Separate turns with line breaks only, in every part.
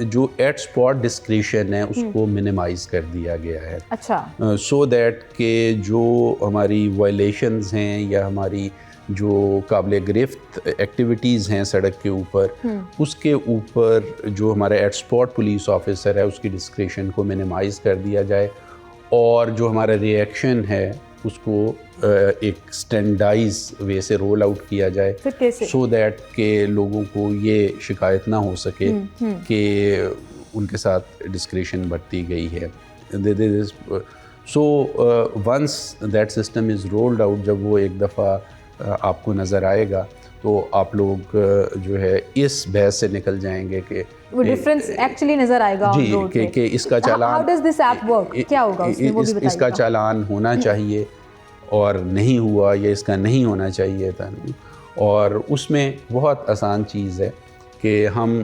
جو at spot discretion ہے اس کو منیمائز کر دیا گیا ہے.
اچھا.
سو دیٹ کہ جو ہماری وائلیشنز ہیں یا ہماری جو قابل گرفت ایکٹیویٹیز ہیں سڑک کے اوپر, اس کے اوپر جو ہمارا ایٹ اسپاٹ پولیس آفیسر ہے اس کی ڈسکریشن کو منیمائز کر دیا جائے, اور جو ہمارا ریئیکشن ہے اس کو ایک اسٹینڈائز وے سے رول آؤٹ کیا جائے, سو دیٹ کہ لوگوں کو یہ شکایت نہ ہو سکے کہ ان کے ساتھ ڈسکریشن برتی گئی ہے. So once that system is rolled out, جب وہ ایک دفعہ آپ کو نظر آئے گا تو آپ لوگ جو ہے اس بحث سے نکل جائیں گے کہ
وہ ڈفرنس ایکچولی نظر آئے گا
جی کہ اس کا چالان اس کا چالان ہونا چاہیے اور نہیں ہوا, یا اس کا نہیں ہونا چاہیے تھا. اور اس میں بہت آسان چیز ہے کہ ہم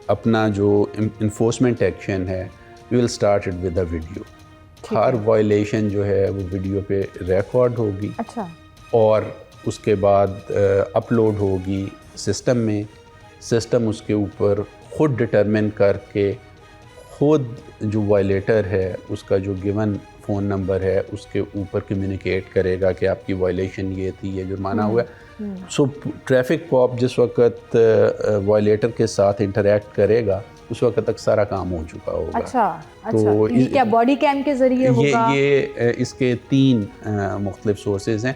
اپنا جو انفورسمنٹ ایکشن ہے we will start it with a video. ہر وائلیشن جو ہے وہ ویڈیو پہ ریکارڈ ہوگی.
اچھا. اور
اس کے بعد اپلوڈ ہوگی سسٹم میں. سسٹم اس کے اوپر خود ڈٹرمن کر کے خود جو وائلیٹر ہے اس کا جو گیون فون نمبر ہے اس کے اوپر کمیونیکیٹ کرے گا کہ آپ کی وائلیشن یہ تھی, یہ جرمانہ ہوا ہے. سو ٹریفک کاپ جس وقت وائلیٹر کے ساتھ انٹریکٹ کرے گا اس وقت تک سارا کام ہو چکا ہوگا.
اچھا. تو یہ کیا باڈی کیم کے ذریعے ہوگا؟
یہ اس کے 3 مختلف سورسز ہیں.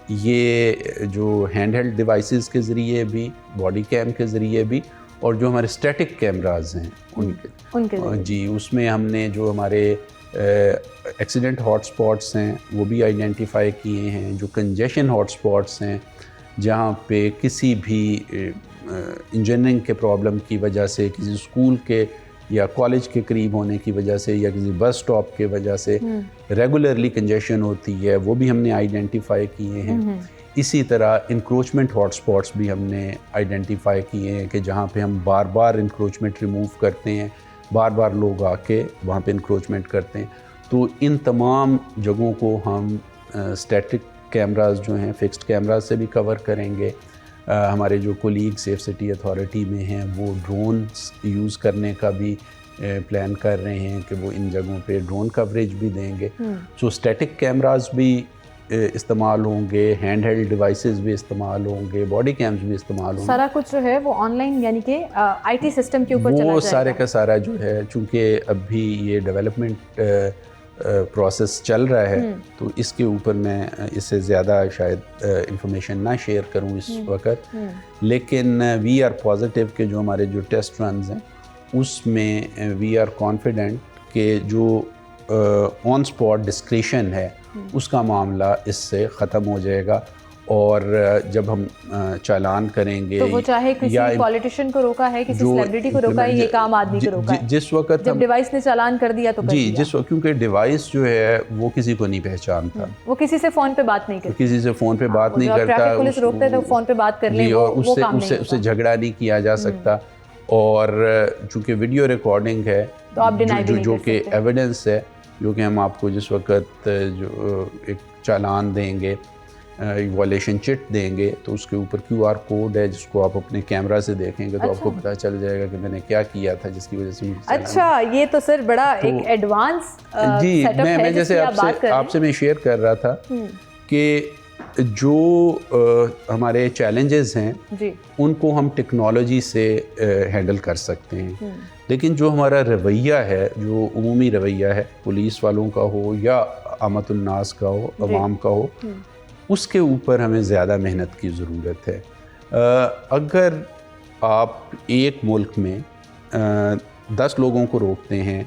یہ جو ہینڈ ہیلڈ ڈیوائسز کے ذریعے بھی, باڈی کیم کے ذریعے بھی, اور جو ہمارے اسٹیٹک کیمراز ہیں ان کے جی اس میں ہم نے جو ہمارے ایکسیڈنٹ ہاٹ اسپاٹس ہیں وہ بھی آئیڈینٹیفائی کیے ہیں. جو کنجیشن ہاٹ اسپاٹس ہیں جہاں پہ کسی بھی انجینئرنگ کے پرابلم کی وجہ سے, کسی اسکول کے یا کالج کے قریب ہونے کی وجہ سے, یا کسی بس اسٹاپ کے وجہ سے ریگولرلی کنجیشن ہوتی ہے, وہ بھی ہم نے آئیڈینٹیفائی کیے ہیں. اسی طرح انکروچمنٹ ہاٹ اسپاٹس بھی ہم نے آئیڈینٹیفائی کیے ہیں کہ جہاں پہ ہم بار بار انکروچمنٹ ریموو کرتے ہیں, بار بار لوگ آ کے وہاں پہ انکروچمنٹ کرتے ہیں. تو ان تمام جگہوں کو ہم اسٹیٹک کیمراز جو ہیں فکسڈ کیمراز سے بھی کور کریں گے. ہمارے جو کولیگ سیف سٹی اتھارٹی میں ہیں وہ ڈرونز یوز کرنے کا بھی پلان کر رہے ہیں کہ وہ ان جگہوں پہ ڈرون کوریج بھی دیں گے. سو اسٹیٹک کیمراز بھی استعمال ہوں گے, ہینڈ ہیلڈ ڈیوائسز بھی استعمال ہوں گے, باڈی کیمز بھی استعمال ہوں گے.
سارا کچھ جو ہے وہ آن لائن یعنی کہ آئی ٹی سسٹم کے اوپر چلا جائے گا. وہ
سارے کا سارا جو ہے چونکہ اب بھی یہ ڈیولپمنٹ پروسیس چل رہا ہے تو اس کے اوپر میں اس سے زیادہ شاید انفارمیشن نہ شیئر کروں اس وقت. لیکن وی آر پازیٹیو کہ جو ہمارے جو ٹیسٹ رنز ہیں اس میں وی آر کانفیڈنٹ کہ جو آن اسپاٹ ڈسکریشن ہے اس کا معاملہ اس سے ختم ہو جائے گا. اور جب ہم چالان کریں گے
تو وہ چاہے کسی پولیٹیشین کو روکا ہے, کسی سیلیبریٹی کو روکا ہے, یہ کام آدمی کو روکا ہے,
جس وقت
جب ڈیوائس نے چالان کر دیا تو
جی جس وقت, کیونکہ ڈیوائس جو ہے وہ کسی کو نہیں پہچانتا,
وہ کسی سے فون پہ بات نہیں کرتا,
کسی سے فون پہ بات نہیں کرتا,
ٹریفک پولیس روکتا ہے تو فون پہ بات کر لیں,
اور اس سے جھگڑا نہیں کیا جا سکتا. اور چونکہ ویڈیو ریکارڈنگ ہے جو کہ ایویڈنس ہے, جو کہ ہم آپ کو جس وقت جو ایک چالان دیں گے, وائلیشن چٹ دیں گے, تو اس کے اوپر QR کوڈ ہے جس کو آپ اپنے کیمرہ سے دیکھیں گے تو آپ کو پتہ چل جائے گا کہ میں نے کیا کیا تھا جس کی وجہ سے.
اچھا, یہ تو سر بڑا ایک ایڈوانس
جی میں جیسے آپ سے میں شیئر کر رہا تھا کہ جو ہمارے چیلنجز ہیں ان کو ہم ٹیکنالوجی سے ہینڈل کر سکتے ہیں, لیکن جو ہمارا رویہ ہے, جو عمومی رویہ ہے پولیس والوں کا ہو یا عامۃ الناس کا ہو, عوام کا ہو, اس کے اوپر ہمیں زیادہ محنت کی ضرورت ہے. اگر آپ ایک ملک میں 10 لوگوں کو روکتے ہیں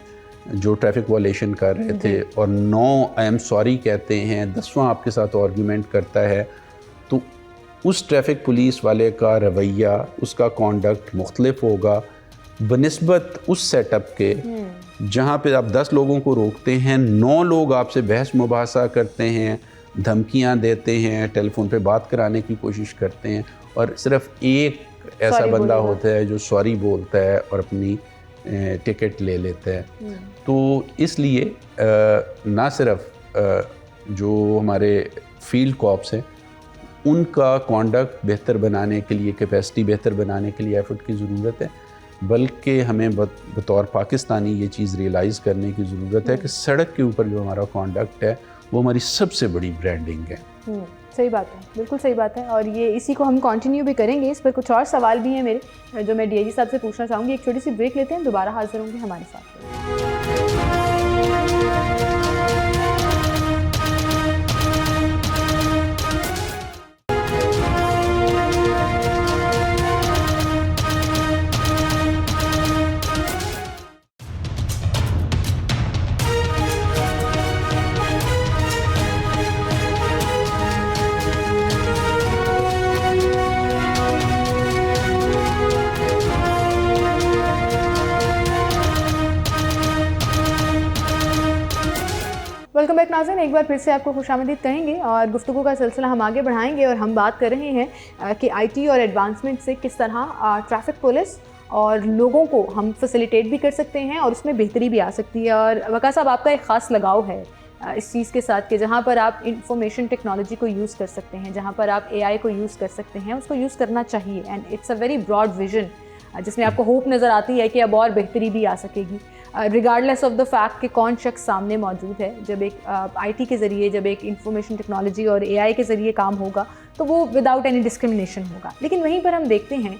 جو ٹریفک وائلیشن کر رہے تھے اور 9 آئی ایم سوری کہتے ہیں, 10واں آپ کے ساتھ آرگیومنٹ کرتا ہے, تو اس ٹریفک پولیس والے کا رویہ, اس کا کانڈکٹ مختلف ہوگا بنسبت اس سیٹ اپ کے جہاں پہ آپ 10 لوگوں کو روکتے ہیں, 9 لوگ آپ سے بحث مباحثہ کرتے ہیں, دھمکیاں دیتے ہیں, ٹیلی فون پہ بات کرانے کی کوشش کرتے ہیں, اور صرف ایک ایسا بندہ ہوتا ہے جو سوری بولتا ہے اور اپنی ٹکٹ لے لیتا ہے. تو اس لیے نہ صرف جو ہمارے فیلڈ کاپس ہیں ان کا کانڈکٹ بہتر بنانے کے لیے, کیپیسٹی بہتر بنانے کے لیے ایفرٹ کی ضرورت ہے, بلکہ ہمیں بطور پاکستانی یہ چیز ریئلائز کرنے کی ضرورت ہے کہ سڑک کے اوپر جو ہمارا کانڈکٹ ہے وہ ہماری سب سے بڑی برانڈنگ ہے.
صحیح بات ہے, بالکل صحیح بات ہے, اور یہ اسی کو ہم کنٹینیو بھی کریں گے. اس پر کچھ اور سوال بھی ہیں میرے جو میں ڈی آئی جی صاحب سے پوچھنا چاہوں گی. ایک چھوٹی سی بریک لیتے ہیں, دوبارہ حاضر ہوں گے ہمارے ساتھ. ویلکم بیک ناظرین, ایک بار پھر سے آپ کو خوش آمدید کہیں گے اور گفتگو کا سلسلہ ہم آگے بڑھائیں گے. اور ہم بات کر رہے ہیں کہ آئی ٹی اور ایڈوانسمنٹ سے کس طرح ٹریفک پولیس اور لوگوں کو ہم فیسیلیٹیٹ بھی کر سکتے ہیں اور اس میں بہتری بھی آ سکتی ہے. اور وقاص صاحب, آپ کا ایک خاص لگاؤ ہے اس چیز کے ساتھ کہ جہاں پر آپ انفارمیشن ٹیکنالوجی کو یوز کر سکتے ہیں, جہاں پر آپ اے آئی کو یوز کر سکتے ہیں, اس کو یوز کرنا چاہیے. And it's a very broad vision جس میں آپ کو ہوپ نظر آتی ہے کہ اب اور بہتری بھی آ سکے گی, ریگارڈلیس آف دا فیکٹ کہ کون شخص سامنے موجود ہے. جب ایک آئی ٹی کے ذریعے, جب ایک انفارمیشن ٹیکنالوجی اور اے آئی کے ذریعے کام ہوگا تو وہ وداؤٹ اینی ڈسکرمنیشن ہوگا. لیکن وہیں پر ہم دیکھتے ہیں,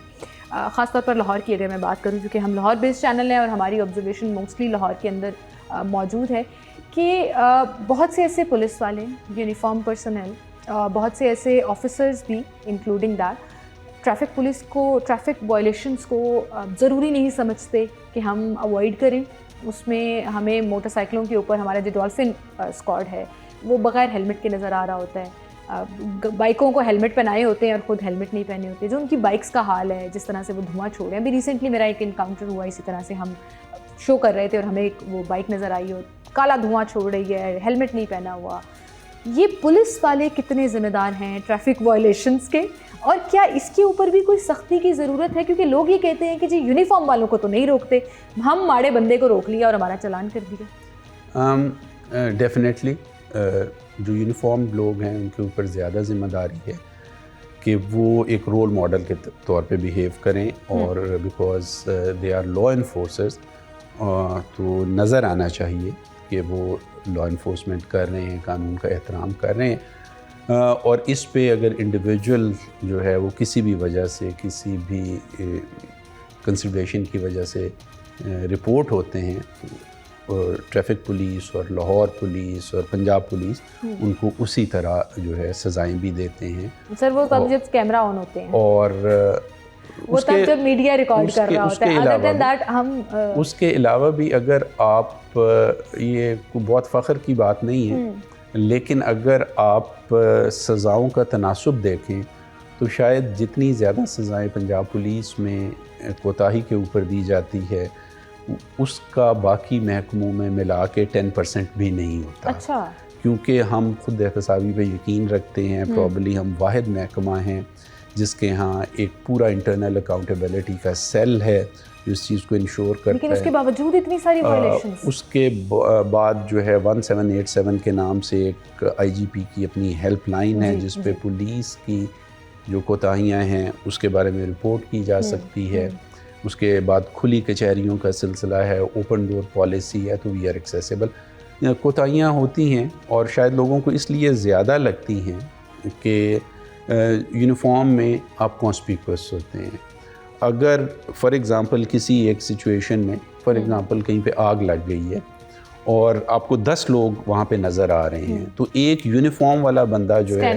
خاص طور پر لاہور کی اگر میں بات کروں, کیونکہ ہم لاہور بیسڈ چینل ہیں اور ہماری آبزرویشن موسٹلی لاہور کے اندر موجود ہے, کہ بہت سے ایسے پولیس والے, یونیفارم پرسنل, بہت سے ایسے آفیسرز بھی انکلوڈنگ دیٹ, ٹریفک پولیس کو, ٹریفک وائلیشنس کو ضروری نہیں سمجھتے کہ ہم اوائڈ کریں. اس میں ہمیں موٹر سائیکلوں کے اوپر ہمارا جو ڈولفن اسکواڈ ہے وہ بغیر ہیلمٹ کے نظر آ رہا ہوتا ہے, بائکوں کو ہیلمٹ پہنائے ہوتے ہیں اور خود ہیلمٹ نہیں پہنے ہوتے. جو ان کی بائکس کا حال ہے, جس طرح سے وہ دھواں چھوڑ رہے ہیں. ابھی ریسنٹلی میرا ایک انکاؤنٹر ہوا, اسی طرح سے ہم شو کر رہے تھے اور ہمیں ایک وہ بائک نظر آئی ہو, کالا دھواں چھوڑ رہی ہے, ہیلمٹ نہیں پہنا ہوا. یہ پولیس والے کتنے ذمہ دار ہیں ٹریفک وائلیشنس کے, اور کیا اس کے اوپر بھی کوئی سختی کی ضرورت ہے؟ کیونکہ لوگ یہ کہتے ہیں کہ جی یونیفارم والوں کو تو نہیں روکتے, ہم ماڑے بندے کو روک لیا اور ہمارا چلان کر دیا.
ڈیفینیٹلی جو یونیفارم لوگ ہیں ان کے اوپر زیادہ ذمہ داری ہے کہ وہ ایک رول ماڈل کے طور پہ بیہیو کریں, اور because they are law enforcers, تو نظر آنا چاہیے کہ وہ لا انفورسمنٹ کر رہے ہیں, قانون کا احترام کر رہے ہیں. اور اس پہ اگر انڈیویجول جو ہے وہ کسی بھی وجہ سے, کسی بھی کنسیڈریشن کی وجہ سے رپورٹ ہوتے ہیں, اور ٹریفک پولیس اور لاہور پولیس اور پنجاب پولیس ان کو اسی طرح جو ہے سزائیں بھی دیتے ہیں.
سر وہ تب جب کیمرہ آن ہوتے ہیں,
اور
وہ تب جب میڈیا ریکارڈ کر رہا ہوتا ہے. ادر دین دیٹ ہم
اس کے علاوہ بھی اگر آپ, یہ بہت فخر کی بات نہیں ہے, لیکن اگر آپ سزاؤں کا تناسب دیکھیں تو شاید جتنی زیادہ سزائیں پنجاب پولیس میں کوتاہی کے اوپر دی جاتی ہے اس کا باقی محکموں میں ملا کے 10% بھی نہیں ہوتا.
اچھا,
کیونکہ ہم خود احتسابی پہ یقین رکھتے ہیں. پرابلی ہم واحد محکمہ ہیں جس کے ہاں ایک پورا انٹرنل اکاؤنٹیبلٹی کا سیل ہے جو اس چیز کو انشور کرتا ہے.
لیکن اس کے باوجود اتنی ساری وائلیشنز.
اس کے بعد جو ہے 1787 کے نام سے ایک آئی جی پی کی اپنی ہیلپ لائن ہے جس پہ پولیس کی جو کوتاہیاں ہیں اس کے بارے میں رپورٹ کی جا سکتی ہے. اس کے بعد کھلی کچہریوں کا سلسلہ ہے, اوپن ڈور پالیسی ہے, تو وی آر ایکسیسیبل. کوتاہیاں ہوتی ہیں اور شاید لوگوں کو اس لیے زیادہ لگتی ہیں کہ یونیفارم میں آپ کانسپیکوس ہوتے ہیں. اگر فار ایگزامپل کسی ایک سچویشن میں فار ایگزامپل کہیں پہ آگ لگ گئی ہے اور آپ کو 10 لوگ وہاں پہ نظر آ رہے ہیں, تو ایک یونیفارم والا بندہ جو ہے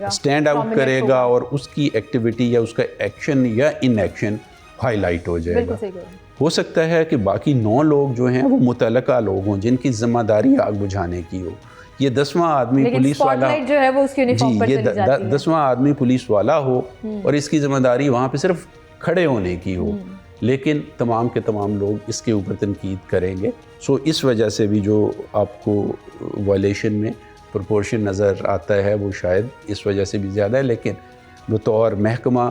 اسٹینڈ آؤٹ کرے گا اور اس کی ایکٹیویٹی یا اس کا ایکشن یا ان ایکشن ہائی لائٹ ہو جائے گا. ہو سکتا ہے کہ باقی 9 لوگ جو ہیں وہ متعلقہ لوگ ہوں جن کی ذمہ داری آگ بجھانے کی ہو. یہ 10واں آدمی پولیس والا
جو ہے وہ اس کی یونیفارم پر چلی جاتی ہے.
10واں آدمی پولیس والا ہو اور اس کی ذمہ داری وہاں پہ صرف کھڑے ہونے کی ہو, لیکن تمام کے تمام لوگ اس کے اوپر تنقید کریں گے. سو اس وجہ سے بھی جو آپ کو وائلیشن میں پرپورشن نظر آتا ہے وہ شاید اس وجہ سے بھی زیادہ ہے. لیکن بطور محکمہ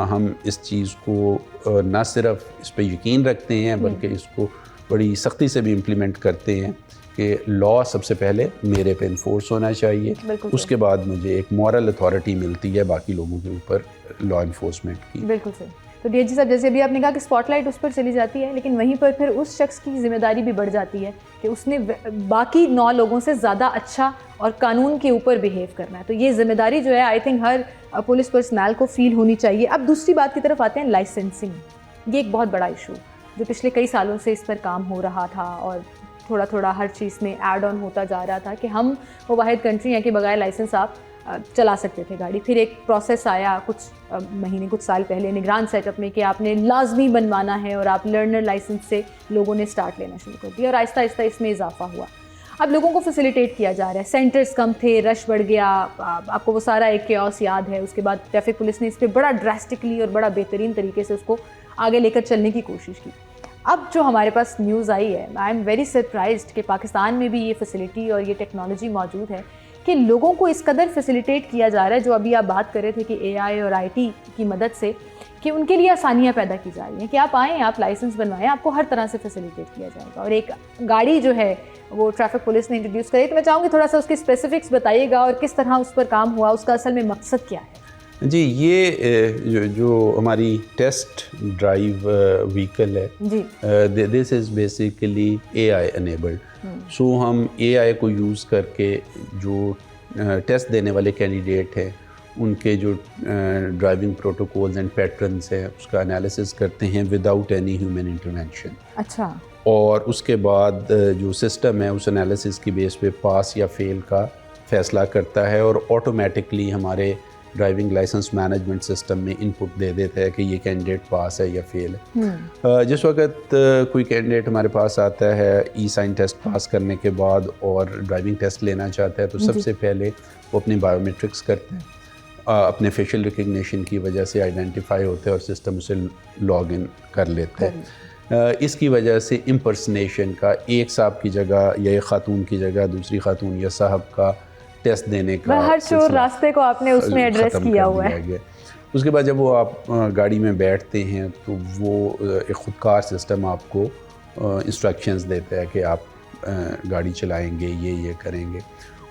ہم اس چیز کو نہ صرف اس پہ یقین رکھتے ہیں بلکہ اس کو بڑی سختی سے بھی امپلیمنٹ کرتے ہیں کہ لا سب سے پہلے میرے پہ انفورس ہونا چاہیے, اس کے بعد مجھے ایک مورل اتھارٹی ملتی ہے باقی لوگوں کے اوپر لا انفورسمنٹ کی.
بالکل صحیح. تو ڈی ایچ جی صاحب جیسے ابھی آپ نے کہا کہ اسپاٹ لائٹ اس پر چلی جاتی ہے، لیکن وہیں پر پھر اس شخص کی ذمہ داری بھی بڑھ جاتی ہے کہ اس نے باقی 9 لوگوں سے زیادہ اچھا اور قانون کے اوپر بیہیو کرنا ہے. تو یہ ذمہ داری جو ہے I think Hare police personal کو فیل ہونی چاہیے. اب دوسری بات کی طرف آتے ہیں، لائسنسنگ. یہ ایک بہت بڑا ایشو جو پچھلے کئی سالوں سے اس پر کام ہو رہا تھا اور تھوڑا تھوڑا ہر چیز میں ایڈ آن ہوتا جا رہا تھا کہ ہم وہ واحد کنٹری ہیں کہ بغیر لائسنس آپ چلا سکتے تھے گاڑی. پھر ایک پروسیس آیا کچھ مہینے کچھ سال پہلے نگران سیٹ اپ میں کہ آپ نے لازمی بنوانا ہے اور آپ لرنر لائسنس سے لوگوں نے سٹارٹ لینا شروع کر دیا اور آہستہ آہستہ اس میں اضافہ ہوا. اب لوگوں کو فیسیلیٹیٹ کیا جا رہا ہے، سینٹرز کم تھے، رش بڑھ گیا، آپ کو وہ سارا ایک کیوس یاد ہے. اس کے بعد ٹریفک پولیس نے اس پہ بڑا ڈراسٹکلی اور بڑا بہترین طریقے سے اس کو آگے لے کر چلنے کی کوشش کی. اب جو ہمارے پاس نیوز آئی ہے، آئی ایم ویری سرپرائزڈ کہ پاکستان میں بھی یہ فیسلٹی اور یہ ٹیکنالوجی موجود ہے کہ لوگوں کو اس قدر فیسیلیٹیٹ کیا جا رہا ہے، جو ابھی آپ بات کر رہے تھے کہ اے آئی اور آئی ٹی کی مدد سے، کہ ان کے لیے آسانیاں پیدا کی جا رہی ہیں کہ آپ آئیں، آپ لائسنس بنوائیں، آپ کو ہر طرح سے فیسیلیٹیٹ کیا جائے گا. اور ایک گاڑی جو ہے وہ ٹریفک پولیس نے انٹروڈیوس کری، تو میں چاہوں گی تھوڑا سا اس کی اسپیسیفکس بتائیے گا اور کس طرح اس پر کام ہوا، اس کا اصل میں مقصد کیا ہے.
جی، یہ جو ہماری ٹیسٹ ڈرائیو وہیکل ہے،
جی،
دس is basically a I enabled. سو ہم اے آئی کو یوز کر کے جو ٹیسٹ دینے والے کینڈیڈیٹ ہیں ان کے جو ڈرائیونگ پروٹوکولز اینڈ پیٹرنس ہیں اس کا انالیسس کرتے ہیں وداؤٹ اینی ہیومن انٹرونشن.
اچھا.
اور اس کے بعد جو سسٹم ہے اس انالیسس کی بیس پہ پاس یا فیل کا فیصلہ کرتا ہے اور آٹومیٹکلی ہمارے ڈرائیونگ لائسنس مینجمنٹ سسٹم میں ان پٹ دے دیتا ہے کہ یہ کینڈیڈیٹ پاس ہے یا فیل ہے. جس وقت کوئی کینڈیڈیٹ ہمارے پاس آتا ہے ای سائن ٹیسٹ پاس کرنے کے بعد اور ڈرائیونگ ٹیسٹ لینا چاہتا ہے تو سب سے پہلے وہ اپنے بایو میٹرکس کرتے ہیں، اپنے فیشل ریکگنیشن کی وجہ سے آئیڈینٹیفائی ہوتے ہیں اور سسٹم اسے لاگ ان کر لیتے ہیں. اس کی وجہ سے امپرسنیشن کا ایک صاحب کی جگہ یا ایک خاتون کی جگہ دوسری خاتون یا صاحب کا ٹیسٹ دینے کا
ہر چور راستے کو آپ نے اس میں ایڈریس کیا ہوا ہے.
اس کے بعد جب وہ آپ گاڑی میں بیٹھتے ہیں تو وہ ایک خودکار سسٹم آپ کو انسٹرکشنز دیتا ہے کہ آپ گاڑی چلائیں گے، یہ کریں گے.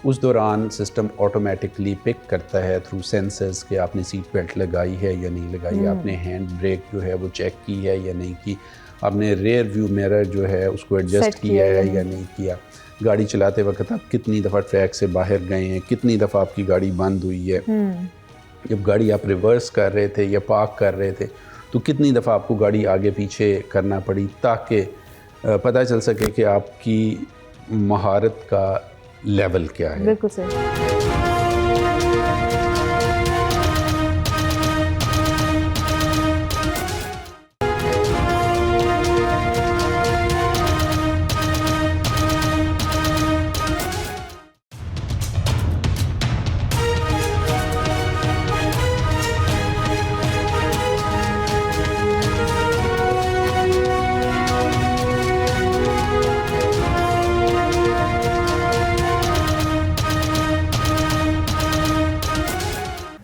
اس دوران سسٹم آٹومیٹکلی پک کرتا ہے تھرو سینسرز کہ آپ نے سیٹ بیلٹ لگائی ہے یا نہیں لگائی، آپ نے ہینڈ بریک جو ہے وہ چیک کی ہے یا نہیں کی، آپ نے ریئر ویو میرر جو ہے اس کو ایڈجسٹ کیا ہے یا نہیں کیا، گاڑی چلاتے وقت آپ کتنی دفعہ ٹریک سے باہر گئے ہیں، کتنی دفعہ آپ کی گاڑی بند ہوئی ہے، جب گاڑی آپ ریورس کر رہے تھے یا پارک کر رہے تھے تو کتنی دفعہ آپ کو گاڑی آگے پیچھے کرنا پڑی، تاکہ پتہ چل سکے کہ آپ کی مہارت کا لیول کیا ہے.
بالکل صحیح.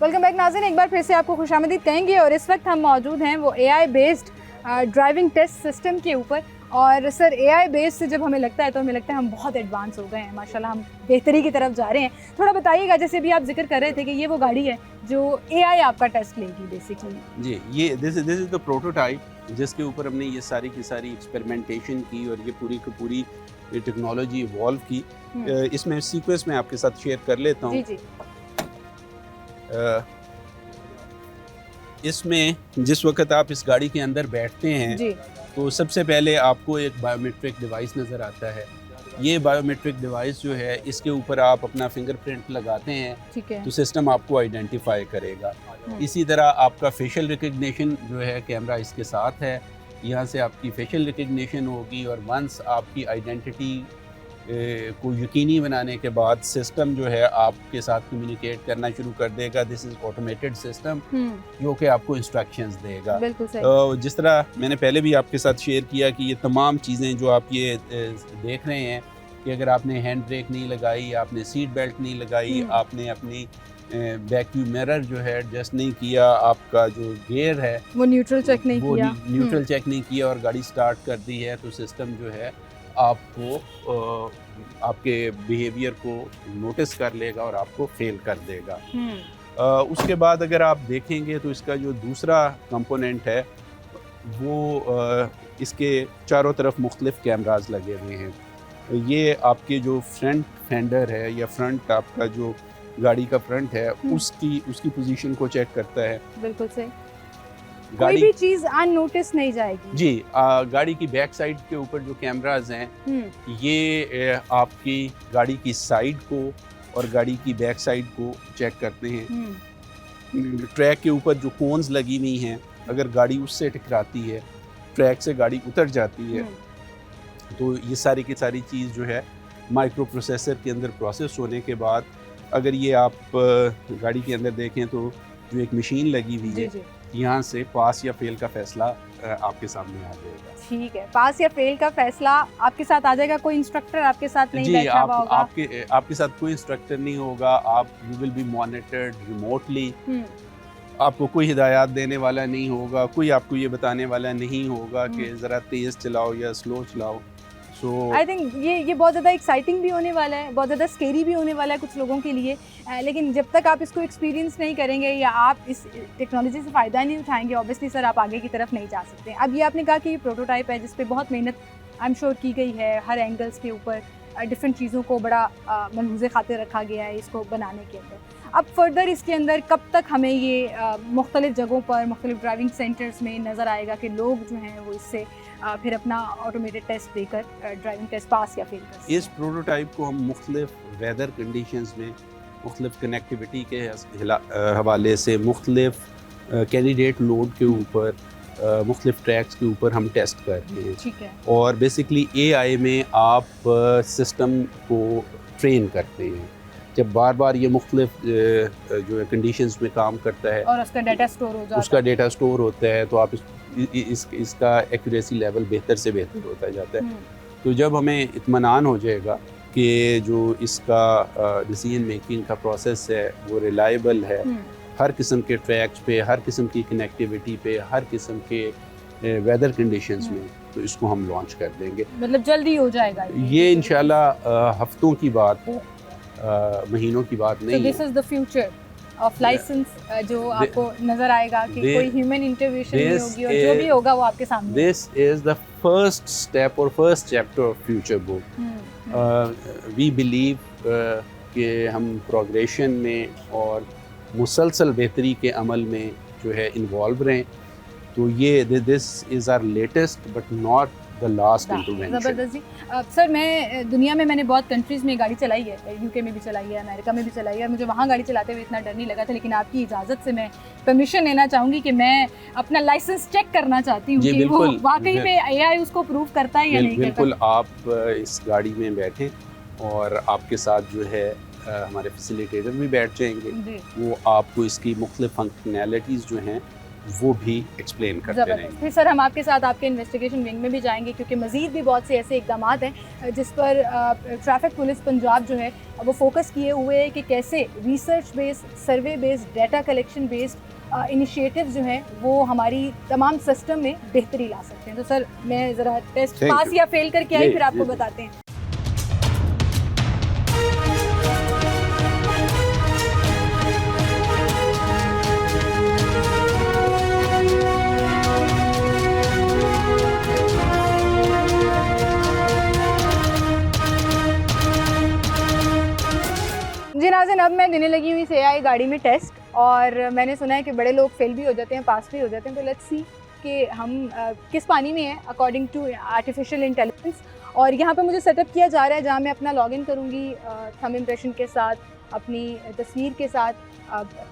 ویلکم بیک ناظرین، ایک بار پھر سے آپ کو خوش آمدید کہیں گے اور اس وقت ہم موجود ہیں وہ A I based driving test system کے اوپر. اور سر اے آئی بیس سے جب ہمیں لگتا ہے تو ہمیں لگتا ہے ہم بہت ایڈوانس ہو گئے ہیں، ماشاءاللہ ہم بہتری کی طرف جا رہے ہیں. تھوڑا بتائیے گا، جیسے بھی آپ ذکر کر رہے تھے کہ یہ وہ گاڑی ہے جو اے آئی آپ کا ٹیسٹ لے گی بیسکلی.
جی، یہ دس از دا پروٹوٹائپ جس کے اوپر ہم نے یہ ساری کی ساری ایکسپیریمنٹیشن کی اور یہ پوری کی پوری ٹیکنالوجی ایوالو کی. اس میں سیکوینس میں آپ کے ساتھ شیئر کر لیتا ہوں.
جی.
اس میں جس وقت آپ اس گاڑی کے اندر بیٹھتے ہیں تو سب سے پہلے آپ کو ایک بایو میٹرک ڈیوائس نظر آتا ہے. یہ بایو میٹرک ڈیوائس جو ہے اس کے اوپر آپ اپنا فنگر پرنٹ لگاتے ہیں تو سسٹم آپ کو آئیڈینٹیفائی کرے گا. اسی طرح آپ کا فیشل ریکگنیشن جو ہے کیمرہ اس کے ساتھ ہے، یہاں سے آپ کی فیشل ریکگنیشن ہوگی اور ونس آپ کی آئیڈینٹی کو یقینی بنانے کے بعد سسٹم جو ہے آپ کے ساتھ کمیونیکیٹ کرنا شروع کر دے گا. دس از آٹومیٹڈ سسٹم جو کہ آپ کو انسٹرکشنز دے گا. جس طرح میں نے پہلے بھی آپ کے ساتھ شیئر کیا کہ یہ تمام چیزیں جو آپ یہ دیکھ رہے ہیں کہ اگر آپ نے ہینڈ بریک نہیں لگائی، آپ نے سیٹ بیلٹ نہیں لگائی، آپ نے اپنی بیک ویو میرر جو ہے ایڈجسٹ نہیں کیا، آپ کا جو گیئر ہے
وہ نیوٹرل چیک
نہیں کیا اور گاڑی سٹارٹ کر دی ہے، تو سسٹم جو ہے آپ کو آپ کے بیہیویئر کو نوٹس کر لے گا اور آپ کو فیل کر دے گا. اس کے بعد اگر آپ دیکھیں گے تو اس کا جو دوسرا کمپوننٹ ہے وہ اس کے چاروں طرف مختلف کیمراز لگے ہوئے ہیں. یہ آپ کے جو فرنٹ فینڈر ہے یا فرنٹ آپ کا جو گاڑی کا فرنٹ ہے اس کی پوزیشن کو چیک کرتا ہے.
بالکل صحیح.
کوئی بھی چیز ان نوٹس نہیں جائے گی.
جی گاڑی کی بیک سائڈ کے اوپر جو کیمراز ہیں یہ آپ کی گاڑی کی سائڈ کو اور گاڑی کی بیک سائڈ کو چیک کرتے ہیں. ٹریک کے اوپر جو کونز لگی ہوئی ہیں اگر گاڑی اس سے ٹکراتی ہے ٹریک سے گاڑی اتر جاتی ہے تو یہ ساری کی ساری چیز جو ہے مائکرو پروسیسر کے اندر پروسیس ہونے کے بعد اگر یہ آپ گاڑی کے اندر دیکھیں تو جو ایک مشین لگی ہوئی ہے یہاں سے پاس یا فیل کا فیصلہ آپ کے سامنے آ جائے گا.
ٹھیک ہے, پاس یا فیل کا فیصلہ آپ کے ساتھ آ جائے گا. کوئی انسٹرکٹر آپ کے ساتھ نہیں بیٹھا ہوا ہوگا.
آپ کے ساتھ کوئی انسٹرکٹر نہیں ہوگا. آپ you will be monitored remotely. آپ کو کوئی ہدایات دینے والا نہیں ہوگا, کوئی آپ کو یہ بتانے والا نہیں ہوگا کہ ذرا تیز چلاؤ یا سلو چلاؤ.
آئی تھنک یہ بہت زیادہ ایکسائٹنگ بھی ہونے والا ہے, بہت زیادہ اسکیری بھی ہونے والا ہے کچھ لوگوں کے لیے. لیکن جب تک آپ اس کو ایکسپیرینس نہیں کریں گے یا آپ اس ٹیکنالوجی سے فائدہ نہیں اٹھائیں گے اوبیسلی سر آپ آگے کی طرف نہیں جا سکتے. اب یہ آپ نے کہا کہ یہ پروٹوٹائپ ہے جس پہ بہت محنت آئی ایم شیور کی گئی ہے, ہر اینگلس کے اوپر ڈفرینٹ چیزوں کو بڑا ملحوظ خاطر رکھا گیا ہے اس کو بنانے کے اندر. اب فردر اس کے اندر کب تک ہمیں یہ مختلف جگہوں پر مختلف ڈرائیونگ سینٹرز میں نظر آئے گا کہ لوگ جو ہیں وہ اس سے پھر اپنا آٹومیٹڈ ٹیسٹ دے کر ڈرائیونگ ٹیسٹ پاس یا فیل کر سکتے ہیں؟
اس پروٹوٹائپ کو ہم مختلف ویدر کنڈیشنز میں مختلف کنیکٹیوٹی کے حوالے سے مختلف کینڈیڈیٹ لوڈ کے اوپر مختلف ٹریکس کے اوپر ہم ٹیسٹ کرتے ہیں.
ٹھیک ہے.
اور بیسکلی اے آئی میں آپ سسٹم کو ٹرین کرتے ہیں جب بار بار یہ مختلف جو ہے کنڈیشنز میں کام کرتا ہے
اور اس کا ڈیٹا سٹور ہو جاتا ہے.
اس کا ڈیٹا سٹور ہوتا ہے تو آپ اس کا ایکوریسی لیول بہتر سے بہتر ہوتا جاتا ہے. تو جب ہمیں اطمینان ہو جائے گا کہ جو اس کا ڈیسیژن میکنگ کا پروسیس ہے وہ ریلائبل ہے ہر قسم کے ٹریکس پہ, ہر قسم کی کنیکٹیوٹی پہ, ہر قسم کے ویدر کنڈیشنز میں, تو اس کو ہم لانچ کر دیں گے.
مطلب جلدی ہو جائے گا
یہ انشاءاللہ ہفتوں کی بات, مہینوں کی بات نہیں ہے.
دس is the future of licence جو آپ کو نظر آئے گا کہ کوئی ہیومن انٹروینشن نہیں ہوگی اور جو بھی ہوگا وہ آپ کے سامنے.
This is the first step اور first chapter of future book. We believe کہ ہم پروگریشن میں اور مسلسل بہتری کے عمل میں جو ہے انوالو رہیں. تو یہ this is our latest but not the last intervention.
زبردست جی. سر دنیا میں نے بہت کنٹریز میں گاڑی چلائی ہے, یو کے میں بھی چلائی ہے, امریکہ میں بھی چلائی ہے, اور مجھے وہاں گاڑی چلاتے ہوئے اتنا ڈر نہیں لگا تھا. لیکن آپ کی اجازت سے میں پرمیشن لینا چاہوں گی کہ میں اپنا لائسنس چیک کرنا چاہتی ہوں کہ وہ واقعی میں اے آئی اس کو پروو کرتا ہے یا نہیں کرتا.
بالکل, آپ اس گاڑی میں بیٹھیں اور آپ کے ساتھ جو ہے ہمارے فیسیلیٹیٹر بھی بیٹھ جائیں گے. وہ آپ کو اس کی مختلف فنکشنالٹیز جو ہیں وہ بھی ایکسپلین کرتے رہیں گے.
پھر سر ہم آپ کے ساتھ آپ کے انویسٹیگیشن ونگ میں بھی جائیں گے کیونکہ مزید بھی بہت سے ایسے اقدامات ہیں جس پر ٹریفک پولیس پنجاب جو ہے وہ فوکس کیے ہوئے ہے کہ کیسے research based, survey based, data collection based initiatives جو ہیں وہ ہماری تمام سسٹم میں بہتری لا سکتے ہیں. تو سر میں ذرا ٹیسٹ پاس یا فیل کر کے آئی پھر آپ کو بتاتے ہیں. جی ناظرین, اب میں دینے لگی ہوئی اے آئی گاڑی میں ٹیسٹ, اور میں نے سنا ہے کہ بڑے لوگ فیل بھی ہو جاتے ہیں, پاس بھی ہو جاتے ہیں. تو لیٹس سی کہ ہم کس پانی میں ہیں اکارڈنگ ٹو آرٹیفیشیل انٹیلیجنس. اور یہاں پہ مجھے سیٹ اپ کیا جا رہا ہے جہاں میں اپنا لاگ ان کروں گی تھم امپریشن کے ساتھ, اپنی تصویر کے ساتھ,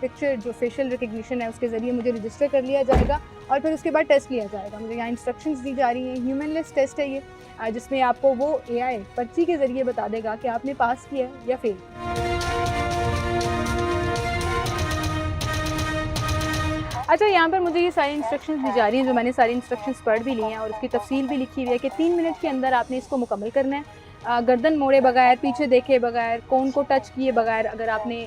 پکچر جو فیشیل ریکگنیشن ہے اس کے ذریعے مجھے رجسٹر کر لیا جائے گا, اور پھر اس کے بعد ٹیسٹ لیا جائے گا. مجھے یہاں انسٹرکشنز دی جا رہی ہیں. ہیومن لیس ٹیسٹ ہے یہ, جس میں آپ کو وہ اے آئی پرچی کے ذریعے بتا دے گا کہ آپ نے پاس کیا ہے یا فیل. اچھا, یہاں پر مجھے یہ ساری انسٹرکشنز دی جا رہی ہیں جو میں نے ساری انسٹرکشنز پڑھ بھی لی ہیں, اور اس کی تفصیل بھی لکھی ہوئی ہے کہ 3 منٹ کے اندر آپ نے اس کو مکمل کرنا ہے, گردن موڑے بغیر, پیچھے دیکھے بغیر, کون کو ٹچ کیے بغیر. اگر آپ نے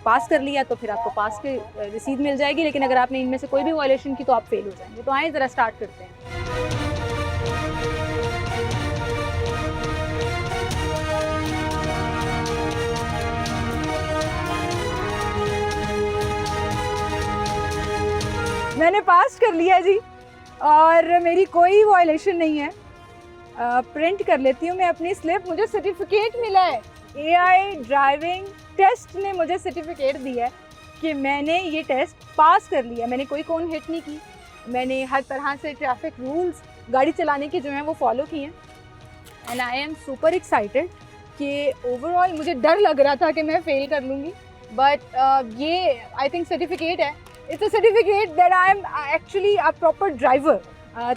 پاس کر لیا تو پھر آپ کو پاس کی رسید مل جائے گی, لیکن اگر آپ نے ان میں سے کوئی بھی وائلیشن کی تو آپ فیل ہو جائیں گے. تو آئیں ذرا اسٹارٹ کرتے ہیں. میں نے پاس کر لیا جی اور میری کوئی وائلیشن نہیں ہے. پرنٹ کر لیتی ہوں میں اپنی سلپ. مجھے سرٹیفکیٹ ملا ہے, اے آئی ڈرائیونگ ٹیسٹ نے مجھے سرٹیفکیٹ دیا ہے کہ میں نے یہ ٹیسٹ پاس کر لیا. میں نے کوئی کون ہٹ نہیں کی, میں نے ہر طرح سے ٹریفک رولز گاڑی چلانے کے جو ہیں وہ فالو کیے ہیں. And I am super excited کہ اوور آل مجھے ڈر لگ رہا تھا کہ میں فیل کر لوں گی, بٹ یہ آئی تھنک سرٹیفکیٹ ہے. It's a certificate that I am actually a proper driver.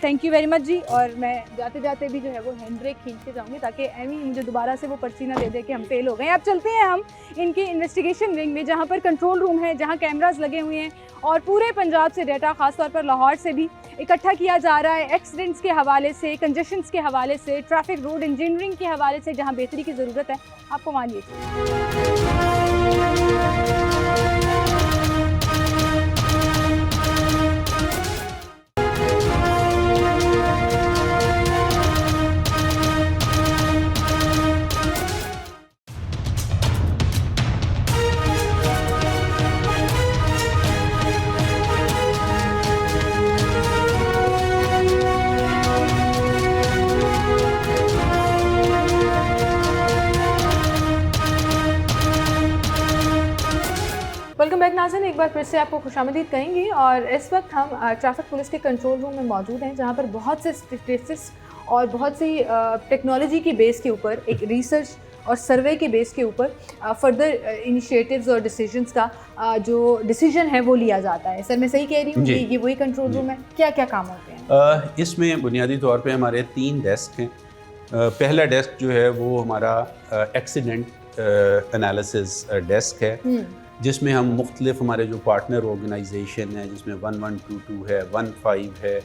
Thank you very much جی. اور میں جاتے جاتے بھی جو ہے وہ ہینڈ بریک کھینچ کے جاؤں گی تاکہ ایمی مجھے دوبارہ سے وہ پرچی نہ دے دے کہ ہم فیل ہو گئے. اب چلتے ہیں ہم ان کی انویسٹیگیشن ونگ میں, جہاں پر کنٹرول روم ہے, جہاں کیمراز لگے ہوئے ہیں اور پورے پنجاب سے ڈیٹا, خاص طور پر لاہور سے بھی اکٹھا کیا جا رہا ہے ایکسیڈنٹس کے حوالے سے, کنجیشنس کے حوالے سے, ٹریفک روڈ انجینئرنگ کے حوالے سے. جہاں بہتری کی ضرورت ہے آپ کو مانیے. ویلکم بیک ناظرین, ایک بار پھر سے آپ کو خوش آمدید کہیں گی. اور اس وقت ہم ٹریفک پولیس کے کنٹرول روم میں موجود ہیں, جہاں پر بہت سے اسٹیٹسٹکس اور بہت سی ٹیکنالوجی کی بیس کے اوپر, ایک ریسرچ اور سروے کے بیس کے اوپر فردر انیشیٹیوز اور ڈیسیجنس کا جو ڈیسیجن ہے وہ لیا جاتا ہے. سر میں صحیح کہہ رہی ہوں کہ یہ وہی کنٹرول روم ہے؟ کیا کیا کام ہوتے ہیں
اس میں؟ بنیادی طور پہ ہمارے 3 ڈیسک ہیں. پہلا ڈیسک جو ہے وہ ہمارا ایکسیڈنٹ انالیسز ڈیسک ہے, جس میں ہم مختلف ہمارے جو پارٹنر آرگنائزیشن ہیں, جس میں 1122 ہے, 15 ہے,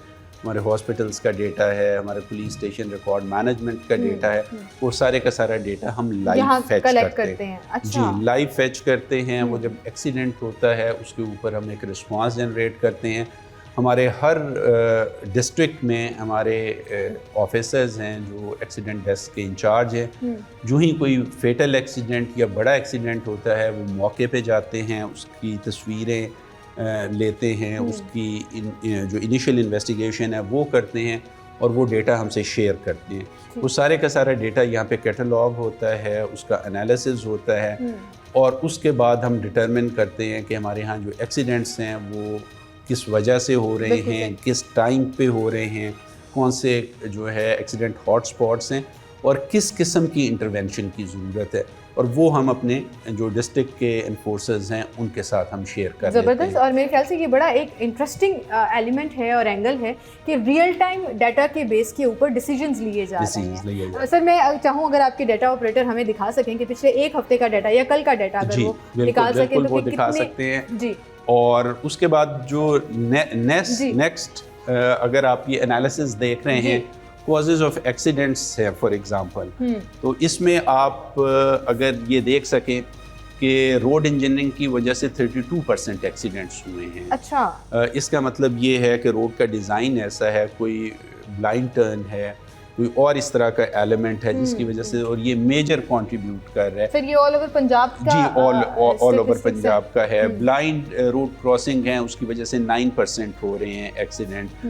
ہمارے ہاسپٹلس کا ڈیٹا ہے, ہمارے پولیس اسٹیشن ریکارڈ مینجمنٹ کا ڈیٹا ہے, وہ سارے کا سارا ڈیٹا ہم لائیو فیچ کرتے ہیں. جی, لائیو فیچ کرتے ہیں. وہ جب ایکسیڈنٹ ہوتا ہے اس کے اوپر ہم ایک رسپانس جنریٹ کرتے ہیں. ہمارے ہر ڈسٹرکٹ میں ہمارے آفیسرز ہیں جو ایکسیڈنٹ ڈیسک کے انچارج ہیں. جو ہی کوئی فیٹل ایکسیڈنٹ یا بڑا ایکسیڈنٹ ہوتا ہے وہ موقع پہ جاتے ہیں, اس کی تصویریں لیتے ہیں, اس کی جو انیشیل انویسٹیگیشن ہے وہ کرتے ہیں اور وہ ڈیٹا ہم سے شیئر کرتے ہیں. وہ سارے کا سارا ڈیٹا یہاں پہ کیٹلاگ ہوتا ہے, اس کا انالیسز ہوتا ہے, اور اس کے بعد ہم ڈٹرمن کرتے ہیں کہ ہمارے ہاں جو ایکسیڈنٹس ہیں وہ کس وجہ سے ہو رہے ہیں, کس ٹائم پہ ہو رہے ہیں, کون سے جو ہے ایکسیڈنٹ ہاٹ سپاٹس ہیں, اور کس قسم کی انٹرونشن کی ضرورت ہے. اور وہ ہم اپنے جو ڈسٹرکٹ کے انفورسرز ہیں ان کے ساتھ ہم شیئر کر لیتے ہیں.
زبردست. اور میرے خیال سے یہ بڑا ایک انٹرسٹنگ ایلیمنٹ ہے اور اینگل ہے کہ ریئل ٹائم ڈیٹا کے بیس کے اوپر ڈیسیجنز لیے جا رہے ہیں. سر میں چاہوں اگر آپ کے ڈیٹا آپریٹر ہمیں دکھا سکیں کہ پچھلے ایک ہفتے کا ڈیٹا یا کل کا ڈیٹا اگر وہ نکال سکیں تو
وہ دکھا سکتے ہیں.
جی,
اور اس کے بعد جو نیکسٹ اگر آپ یہ انالیسز دیکھ رہے ہیں کازز آف ایکسیڈنٹس ہے فار ایگزامپل, تو اس میں آپ اگر یہ دیکھ سکیں کہ روڈ انجینئرنگ کی وجہ سے 32% ایکسیڈنٹس ہوئے ہیں.
اچھا,
اس کا مطلب یہ ہے کہ روڈ کا ڈیزائن ایسا ہے, کوئی بلائنڈ ٹرن ہے, کوئی اور اس طرح کا ایلیمنٹ ہے جس کی وجہ سے, اور یہ میجر کنٹریبیوٹ کر رہا ہے.
پھر یہ آل اوور پنجاب کا,
جی آل اوور پنجاب کا ہے. بلائنڈ روڈ کراسنگ ہیں, اس کی وجہ سے 9% ہو رہے ہیں ایکسیڈنٹ.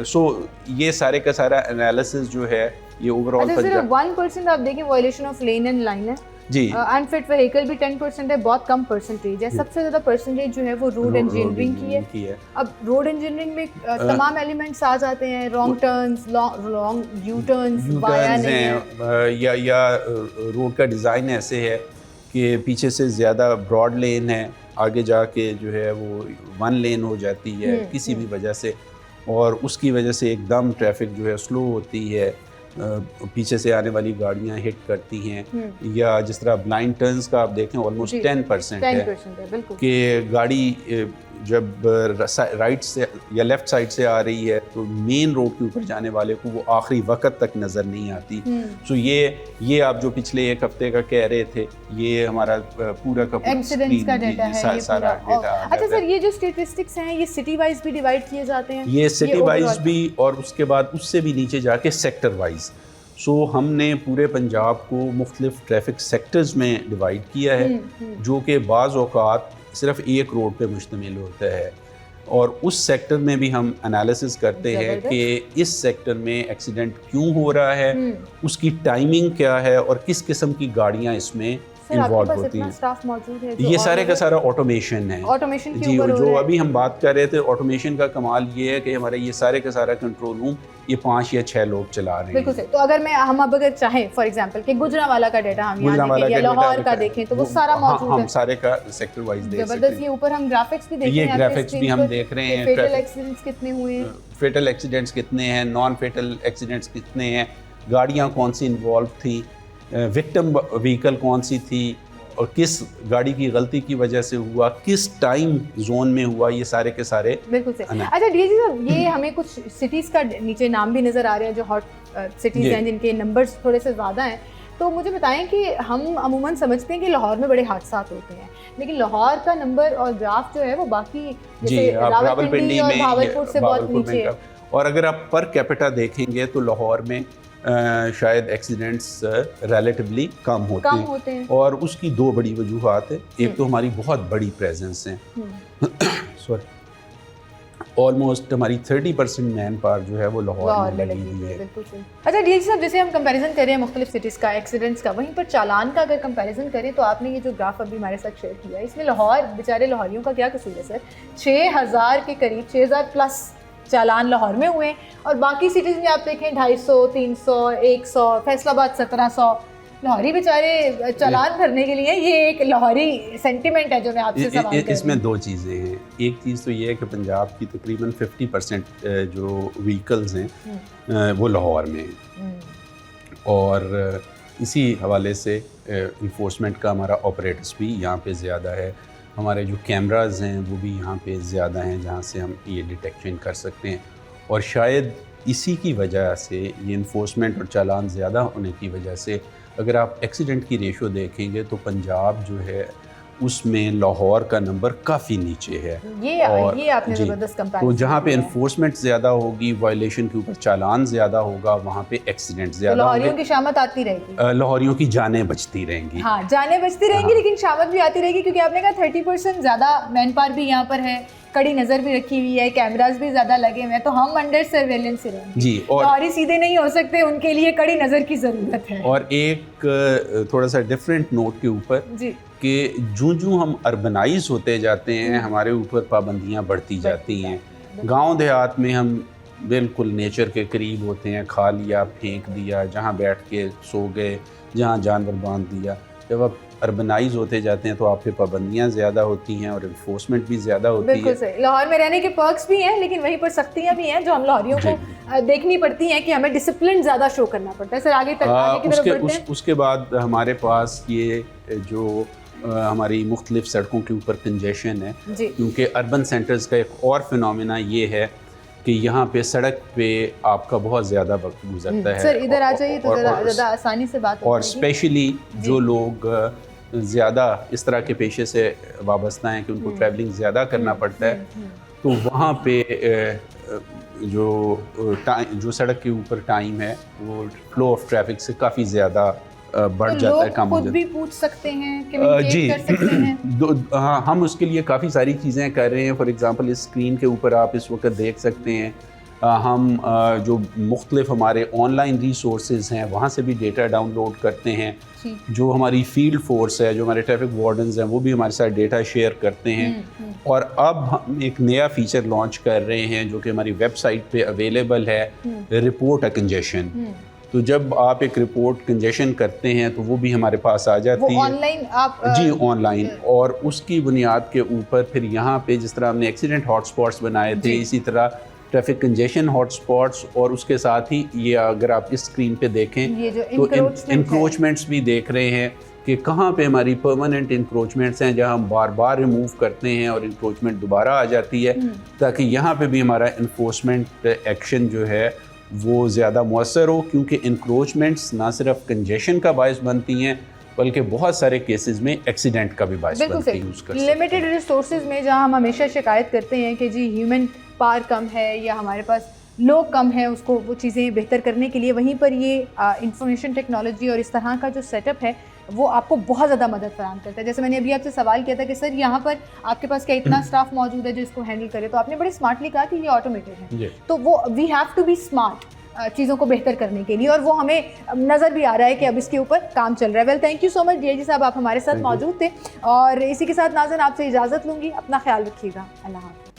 سو یہ سارے کا سارا انالیسز جو ہے یہ اوور آل
پنجاب. 1% آپ دیکھیں violation of lane and line ہے.
جی,
انفٹ وہیکل بھی 10% ہے, بہت کم پرسنٹیج ہے. سب سے زیادہ پرسنٹیج جو ہے وہ روڈ انجینئرنگ کی ہے. اب روڈ انجینئرنگ میں تمام ایلیمنٹس آ جاتے ہیں, wrong turns, long you turns, بایا نہیں ہے,
یا روڈ کا ڈیزائن ایسے ہے کہ پیچھے سے زیادہ براڈ لین ہے, آگے جا کے جو ہے وہ 1 لین ہو جاتی ہے کسی بھی وجہ سے, اور اس کی وجہ سے ایک دم ٹریفک جو ہے سلو ہوتی ہے, پیچھے سے آنے والی گاڑیاں ہٹ کرتی ہیں. یا جس طرح بلائنڈ ٹرنز کا آپ دیکھیں آلموسٹ 10% ہے کہ گاڑی جب رائٹ سے یا لیفٹ سائڈ سے آ رہی ہے تو مین روڈ کے اوپر جانے والے کو وہ آخری وقت تک نظر نہیں آتی. سو یہ آپ جو پچھلے ایک ہفتے کا کہہ رہے تھے, یہ ہمارا پورا کا
ایکسیڈنٹس کا ڈیٹا ہے,
سارا ڈیٹا.
اچھا سر, یہ جو اسٹیٹسٹکس ہیں یہ سٹی وائز بھی ڈیوائڈ کیے جاتے ہیں؟
یہ سٹی وائز بھی, اور اس کے بعد اس سے بھی نیچے جا کے سیکٹر وائز. سو ہم نے پورے پنجاب کو مختلف ٹریفک سیکٹرز میں ڈیوائڈ کیا ہے, جو کہ بعض اوقات صرف ایک روڈ پہ مشتمل ہوتا ہے. اور اس سیکٹر میں بھی ہم انالیسس کرتے ہیں کہ اس سیکٹر میں ایکسیڈنٹ کیوں ہو رہا ہے, اس کی ٹائمنگ کیا ہے, اور کس قسم کی گاڑیاں اس میں انوالو ہوتی ہیں. یہ سارے کا سارا آٹومیشن ہے جی. جو ابھی ہم بات کر رہے تھے, آٹومیشن کا کمال یہ ہے کہ ہمارا یہ سارے کا سارا کنٹرول روم یہ 5 یا 6 لوگ چلا رہے ہیں.
بالکل صحیح. تو اگر ہم اب اگر چاہیں فار ایگزامپل کہ گجرانوالہ کا ڈیٹا ہم یہاں دیکھیں یا لاہور کا دیکھیں تو وہ سارا موجود ہے.
ہم سارے کا سیکٹر وائز دیکھ سکتے ہیں.
زبردست. یہ اوپر ہم گرافکس بھی دیکھ رہے ہیں,
یہ گرافکس بھی ہم دیکھ رہے ہیں.
فیٹل ایکسیڈنٹس کتنے ہوئے ہیں,
فیٹل ایکسیڈنٹس کتنے ہیں, نان فیٹل ایکسیڈنٹس کتنے ہیں, گاڑیاں کون سی انوالو تھیں, وکٹم وہیکل کون سی تھی, اور کس گاڑی کی غلطی کی وجہ سے ہوا, کس ٹائم زون میں ہوا, یہ سارے کے سارے.
بالکل صحیح. اچھا ڈی جی صاحب, یہ ہمیں کچھ سٹیز کا نیچے نام بھی نظر آ رہے ہیں جو ہاٹ سٹیز ہیں جن کے نمبرز تھوڑے سے زیادہ ہیں. تو مجھے بتائیں کہ ہم عموماً سمجھتے ہیں کہ لاہور میں بڑے حادثات ہوتے ہیں, لیکن لاہور کا نمبر اور گراف جو ہے وہ باقی جیسے راولپنڈی اور بھاولپور سے بہت نیچے ہے.
اور اگر آپ پر کیپٹا دیکھیں گے تو لاہور میں شاید ایکسیڈنٹس ریلیٹیولی کم ہوتے ہیں, اور اس کی 2 بڑی وجوہات ہیں. ایک تو ہماری بہت بڑی پریزنس ہے, سوری آلموسٹ ہماری 30% مین پاور جو ہے وہ لاہور میں لگی ہوئی ہے.
اچھا ڈی جی صاحب, جیسے ہم کمپیریزن کریں مختلف سٹیز کا ایکسیڈنٹس کا, وہیں پر چالان کا اگر کمپیریزن کریں تو آپ نے یہ جو گراف ابھی ہمارے ساتھ شیئر کیا ہے, اس میں لاہور بیچارے لاہوریوں کا کیا قصور ہے سر؟ 6000 کے قریب 6000 پلس چالان لاہور میں ہوئے, اور باقی سٹیز میں آپ دیکھیں 250, 300, 100, فیصل آباد 1700. لاہوری بیچارے چالان بھرنے کے لیے, یہ ایک لاہوری سینٹیمنٹ ہے جو میں آپ سے سوال کروں.
اس میں 2 چیزیں ہیں. ایک چیز تو یہ ہے کہ پنجاب کی تقریباً 50% جو وہیکلز ہیں وہ لاہور میں ہیں, اور اسی حوالے سے انفورسمنٹ کا ہمارا آپریٹرس بھی یہاں پہ زیادہ ہے. ہمارے جو کیمراز ہیں وہ بھی یہاں پہ زیادہ ہیں جہاں سے ہم یہ ڈیٹیکشن کر سکتے ہیں, اور شاید اسی کی وجہ سے یہ انفورسمنٹ اور چالان زیادہ ہونے کی وجہ سے اگر آپ ایکسیڈنٹ کی ریشو دیکھیں گے تو پنجاب جو ہے اس میں لاہور کا نمبر کافی نیچے ہے.
یہ آپ نے زبردست کمپیریزن.
تو جہاں پہ انفورسمنٹ زیادہ ہوگی, وائلیشن کے اوپر چالان زیادہ ہوگا, وہاں پہ ایکسیڈنٹ زیادہ ہوں گے.
لاہوریوں کی شامت آتی رہے گی,
لاہوریوں کی جانیں بچتی رہیں گی.
ہاں جانیں بچتی رہیں گی, لیکن شامت بھی آتی رہے گی, کیونکہ آپ نے کہا 30% زیادہ مین پاور بھی یہاں پر ہے, کڑی نظر بھی رکھی ہوئی ہے, کیمراز بھی زیادہ لگے ہوئے ہیں, تو ہم انڈر سرویلنس سے رہیں گے
جی. اور
لاہوری سیدھے نہیں ہو سکتے, ان کے لیے کڑی نظر کی ضرورت ہے.
اور ایک تھوڑا سا ڈفرینٹ نوٹ کے اوپر
جی,
کہ جو ہم اربنائز ہوتے جاتے ہیں ہمارے اوپر پابندیاں بڑھتی جاتی ہیں. گاؤں دیہات میں ہم بالکل نیچر کے قریب ہوتے ہیں, کھا لیا, پھینک دیا, جہاں بیٹھ کے سو گئے, جہاں جانور باندھ دیا. جب آپ اربنائز ہوتے جاتے ہیں تو آپ پہ پابندیاں زیادہ ہوتی ہیں اور انفورسمنٹ بھی زیادہ ہوتی ہے.
بالکل صحیح. لاہور میں رہنے کے پرکس بھی ہیں, لیکن وہیں پر سختیاں بھی ہیں جو ہم لاہوریوں کو دیکھنی پڑتی ہیں کہ ہمیں ڈسپلن زیادہ شو کرنا پڑتا ہے. سر آگے کی طرف بڑھتے ہیں.
اس کے بعد ہمارے پاس یہ جو ہماری مختلف سڑکوں کے اوپر کنجیشن ہے, کیونکہ اربن سینٹرز کا ایک اور فینومینا یہ ہے کہ یہاں پہ سڑک پہ آپ کا بہت زیادہ وقت گزرتا ہے.
سر ادھر آ جائیے تو زیادہ آسانی سے بات.
اور اسپیشلی جو لوگ زیادہ اس طرح کے پیشے سے وابستہ ہیں کہ ان کو ٹریولنگ زیادہ کرنا پڑتا ہے, تو وہاں پہ جو سڑک کے اوپر ٹائم ہے وہ فلو آف ٹریفک سے کافی زیادہ بڑھ جاتا ہے, کم ہو جاتا ہے.
خود بھی پوچھ سکتے ہیں, کمیونیکیٹ کر سکتے ہیں.
ہاں, ہم اس کے لیے کافی ساری چیزیں کر رہے ہیں. فار ایگزامپل اس اسکرین کے اوپر آپ اس وقت دیکھ سکتے ہیں ہم جو مختلف ہمارے آن لائن ریسورسز ہیں وہاں سے بھی ڈیٹا ڈاؤن لوڈ کرتے ہیں. جو ہماری فیلڈ فورس ہے, جو ہمارے ٹریفک وارڈنز ہیں, وہ بھی ہمارے ساتھ ڈیٹا شیئر کرتے ہیں. اور اب ہم ایک نیا فیچر لانچ کر رہے ہیں جو کہ ہماری ویب سائٹ پہ اویلیبل ہے, رپورٹ اے کنجیشن. تو جب آپ ایک رپورٹ کنجیشن کرتے ہیں تو وہ بھی ہمارے پاس آ جاتی ہے.
آن لائن آپ
جی آن لائن, اور اس کی بنیاد کے اوپر پھر یہاں پہ جس طرح ہم نے ایکسیڈنٹ ہاٹ اسپاٹس بنائے تھے, اسی طرح ٹریفک کنجیشن ہاٹ اسپاٹس, اور اس کے ساتھ ہی یہ اگر آپ اس اسکرین پہ دیکھیں تو انکروچمنٹس بھی دیکھ رہے ہیں کہ کہاں پہ ہماری پرماننٹ انکروچمنٹس ہیں جہاں ہم بار بار ریموو کرتے ہیں اور انکروچمنٹ دوبارہ آ جاتی ہے, تاکہ یہاں پہ بھی ہمارا انفورسمنٹ ایکشن جو ہے وہ زیادہ مؤثر ہو. کیونکہ انکروچمنٹس نہ صرف کنجیشن کا باعث بنتی ہیں بلکہ بہت سارے کیسز میں ایکسیڈنٹ کا بھی باعث بنتی ہے.
لمیٹڈ ریسورسز میں جہاں ہم ہمیشہ شکایت کرتے ہیں کہ جی ہیومن پاور کم ہے یا ہمارے پاس لوگ کم ہیں اس کو وہ چیزیں بہتر کرنے کے لیے, وہیں پر یہ انفارمیشن ٹیکنالوجی اور اس طرح کا جو سیٹ اپ ہے
وہ آپ کو بہت زیادہ مدد فراہم کرتا ہے. جیسے میں نے ابھی آپ سے سوال کیا تھا کہ سر یہاں پر آپ کے پاس کیا اتنا اسٹاف موجود ہے جو اس کو ہینڈل کرے, تو آپ نے بڑے اسمارٹلی کہا کہ یہ آٹومیٹڈ ہے. تو وہ we have to be smart چیزوں کو بہتر کرنے کے لیے, اور وہ ہمیں نظر بھی آ رہا ہے کہ اب اس کے اوپر کام چل رہا ہے. Well thank you so much DIG صاحب, آپ ہمارے ساتھ موجود تھے. اور اسی کے ساتھ ناظرین آپ سے اجازت لوں گی, اپنا خیال رکھیے گا, اللہ حافظ.